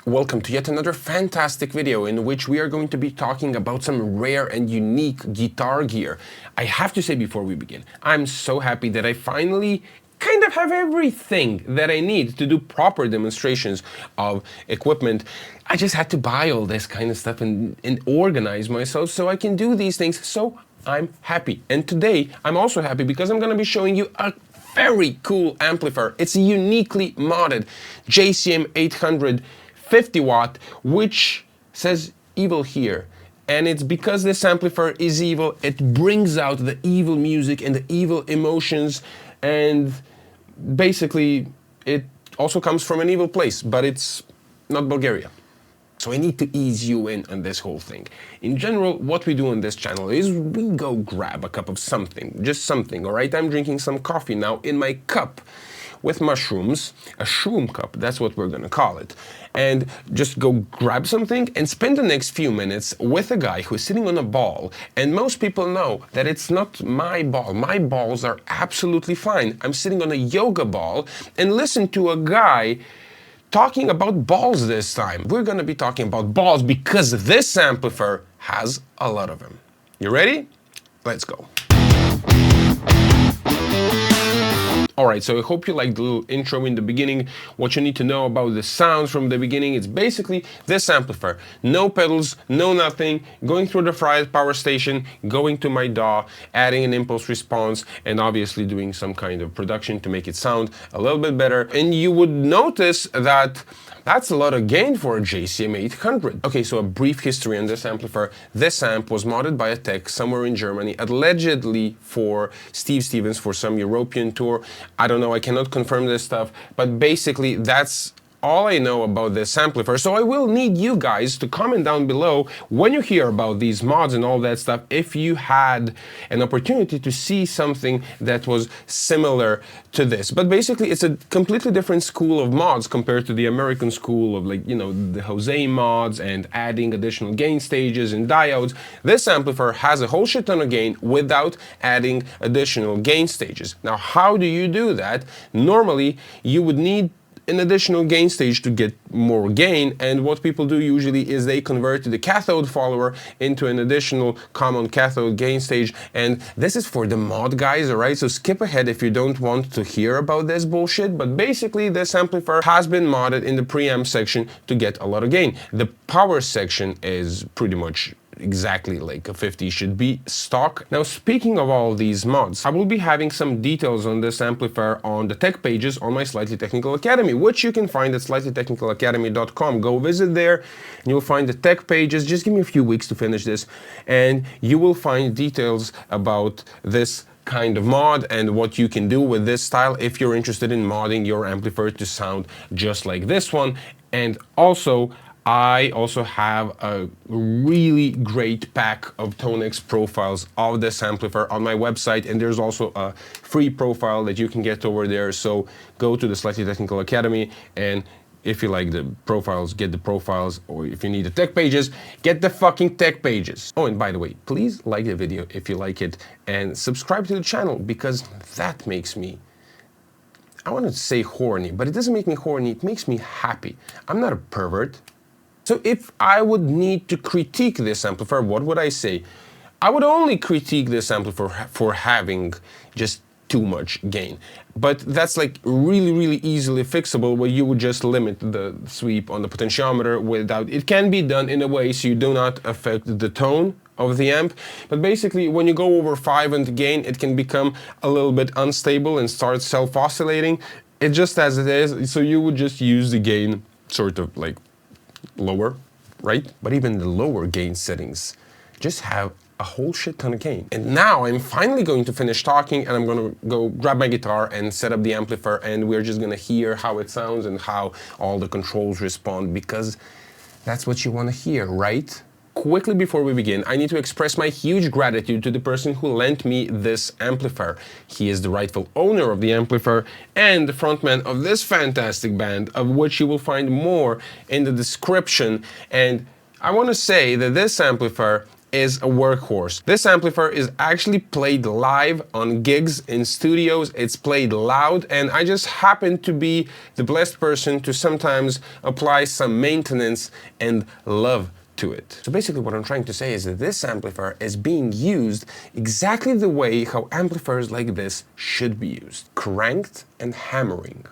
Welcome to yet another fantastic video in which we are going to be talking about some rare and unique guitar gear. I have to say before we begin, I'm so happy that I finally kind of have everything that I need to do proper demonstrations of equipment. I just had to buy all this kind of stuff and organize myself so I can do these things, so I'm happy. And today I'm also happy because I'm going to be showing you a very cool amplifier. It's a uniquely modded JCM 800 50 watt, which says evil here. And it's because this amplifier is evil, it brings out the evil music and the evil emotions, and basically it also comes from an evil place, but it's not Bulgaria. So I need to ease you in on this whole thing. In general, what we do on this channel is we go grab a cup of something, just something, all right? I'm drinking some coffee now in my cup with mushrooms, a shroom cup, that's what we're gonna call it. And just go grab something and spend the next few minutes with a guy who's sitting on a ball. And most people know that it's not my ball. My balls are absolutely fine. I'm sitting on a yoga ball and listen to a guy talking about balls this time. We're gonna be talking about balls because this amplifier has a lot of them. You ready? Let's go. Alright, so I hope you liked the little intro in the beginning. What you need to know about the sounds from the beginning, it's basically this amplifier. No pedals, no nothing, going through the fried power station, going to my DAW, adding an impulse response, and obviously doing some kind of production to make it sound a little bit better. And you would notice that that's a lot of gain for a JCM 800. Okay, so a brief history on this amplifier. This amp was modded by a tech somewhere in Germany, allegedly for Steve Stevens for some European tour. I don't know, I cannot confirm this stuff, but basically that's all I know about this amplifier. So I will need you guys to comment down below when you hear about these mods and all that stuff, if you had an opportunity to see something that was similar to this. But basically it's a completely different school of mods compared to the American school of, like, you know, the Jose mods and adding additional gain stages and diodes. This amplifier has a whole shit ton of gain without adding additional gain stages. Now, how do you do that? Normally you would need an additional gain stage to get more gain, and what people do usually is they convert the cathode follower into an additional common cathode gain stage, and this is for the mod guys, alright? So skip ahead if you don't want to hear about this bullshit, but basically this amplifier has been modded in the preamp section to get a lot of gain. The power section is pretty much exactly like a 50 should be stock. Now, speaking of all these mods, I will be having some details on this amplifier on the tech pages on my Slightly Technical Academy, which you can find at slightlytechnicalacademy.com. Go visit there and you'll find the tech pages. Just give me a few weeks to finish this and you will find details about this kind of mod and what you can do with this style if you're interested in modding your amplifier to sound just like this one. And also, I also have a really great pack of ToneX profiles of this amplifier on my website, and there's also a free profile that you can get over there. So go to the Slightly Technical Academy, and if you like the profiles, get the profiles, or if you need the tech pages, get the fucking tech pages. Oh, and by the way, please like the video if you like it, and subscribe to the channel, because that makes me, I want to say horny, but it doesn't make me horny, it makes me happy. I'm not a pervert. So if I would need to critique this amplifier, what would I say? I would only critique this amplifier for having just too much gain. But that's like really easily fixable, where you would just limit the sweep on the potentiometer without, it can be done in a way so you do not affect the tone of the amp. But basically when you go over 5 on the gain, it can become a little bit unstable and start self-oscillating. It just as it is, so you would just use the gain sort of like lower, right? But even the lower gain settings just have a whole shit ton of gain. And now I'm finally going to finish talking and I'm gonna go grab my guitar and set up the amplifier, and we're just gonna hear how it sounds and how all the controls respond, because that's what you wanna hear, right? Quickly before we begin, I need to express my huge gratitude to the person who lent me this amplifier. He is the rightful owner of the amplifier and the frontman of this fantastic band, of which you will find more in the description. And I want to say that this amplifier is a workhorse. This amplifier is actually played live on gigs in studios. It's played loud, and I just happen to be the blessed person to sometimes apply some maintenance and love to it. So basically what I'm trying to say is that this amplifier is being used exactly the way how amplifiers like this should be used. Cranked and hammering.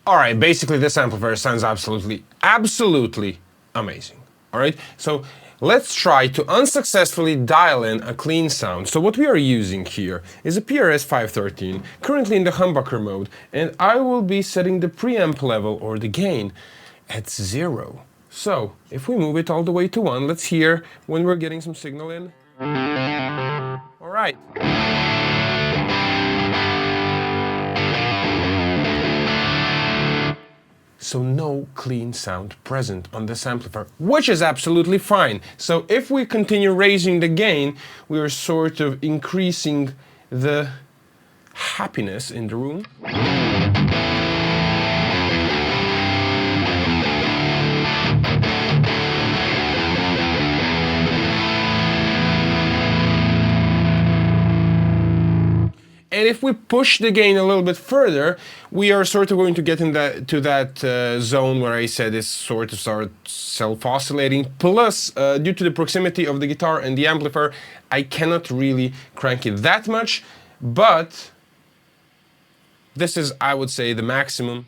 Alright, basically this amplifier sounds absolutely amazing. Alright, so let's try to unsuccessfully dial in a clean sound. So what we are using here is a PRS 513, currently in the humbucker mode, and I will be setting the preamp level, or the gain, at 0. So if we move it all the way to 1, let's hear when we're getting some signal in. Alright. So no clean sound present on this amplifier, which is absolutely fine. So if we continue raising the gain, we are sort of increasing the happiness in the room. And if we push the gain a little bit further, we are sort of going to get in that zone where I said it's sort of start self-oscillating. Plus, due to the proximity of the guitar and the amplifier, I cannot really crank it that much. But this is, I would say, the maximum.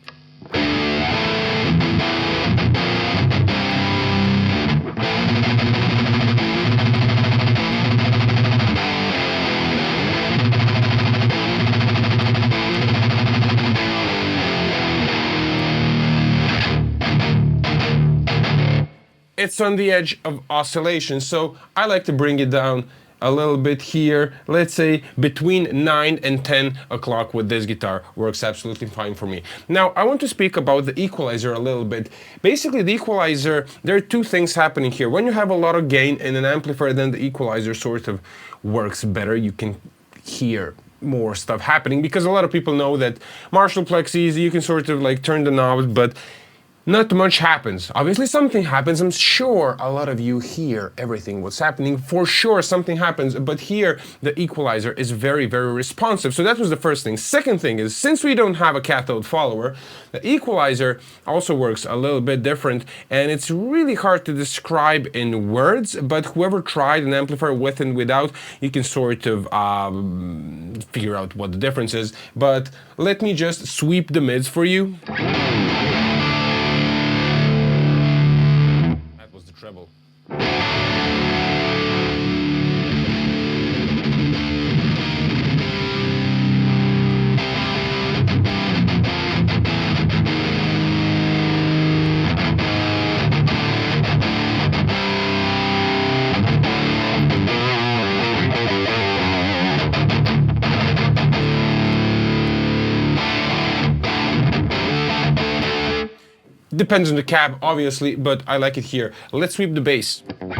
It's on the edge of oscillation, so I like to bring it down a little bit here. Let's say between 9 and 10 o'clock with this guitar works absolutely fine for me. Now, I want to speak about the equalizer a little bit. Basically, the equalizer, there are two things happening here. When you have a lot of gain in an amplifier, then the equalizer sort of works better. You can hear more stuff happening, because a lot of people know that Marshall plexis, you can sort of like turn the knobs, but not much happens. Obviously something happens. I'm sure a lot of you hear everything what's happening. For sure something happens, but here the equalizer is very, very responsive. So that was the first thing. Second thing is, since we don't have a cathode follower, the equalizer also works a little bit different, and it's really hard to describe in words, but whoever tried an amplifier with and without, you can sort of figure out what the difference is. But let me just sweep the mids for you. Treble. Depends on the cab, obviously, but I like it here. Let's sweep the bass. Man,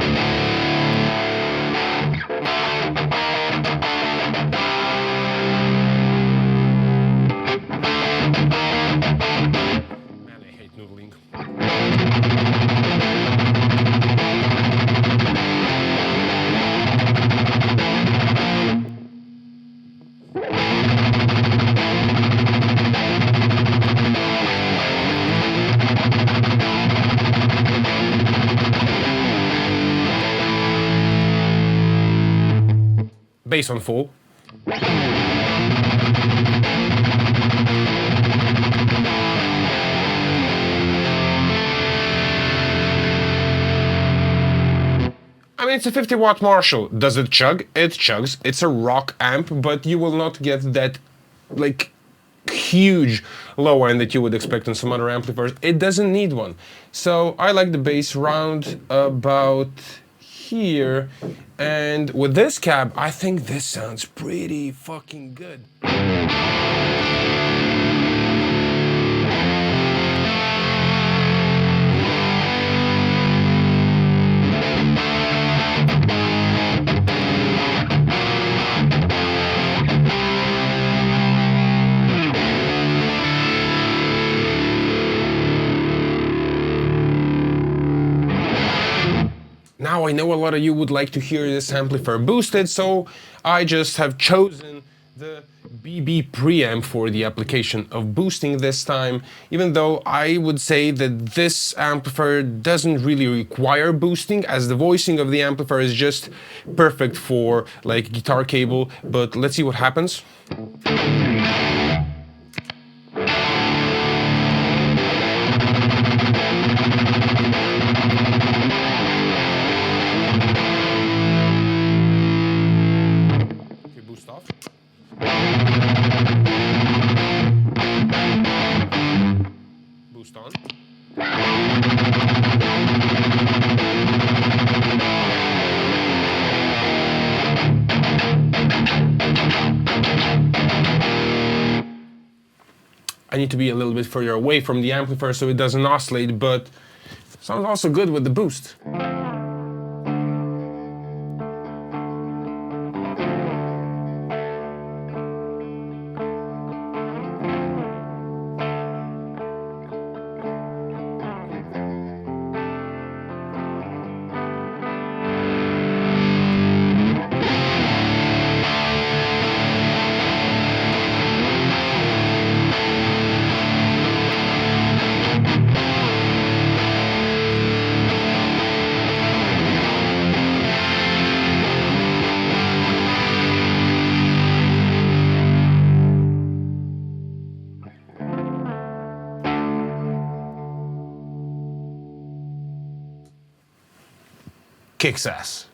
I hate noodling. Bass on full. I mean, it's a 50-watt Marshall. Does it chug? It chugs. It's a rock amp, but you will not get that, like, huge low end that you would expect on some other amplifiers. It doesn't need one. So I like the bass round about here. And with this cab, I think this sounds pretty fucking good. Now I know a lot of you would like to hear this amplifier boosted, so I just have chosen the BB preamp for the application of boosting this time, even though I would say that this amplifier doesn't really require boosting, as the voicing of the amplifier is just perfect for like guitar cable, but let's see what happens. Boost off. Boost on. I need to be a little bit further away from the amplifier so it doesn't oscillate, but sounds also good with the boost. Kicks ass.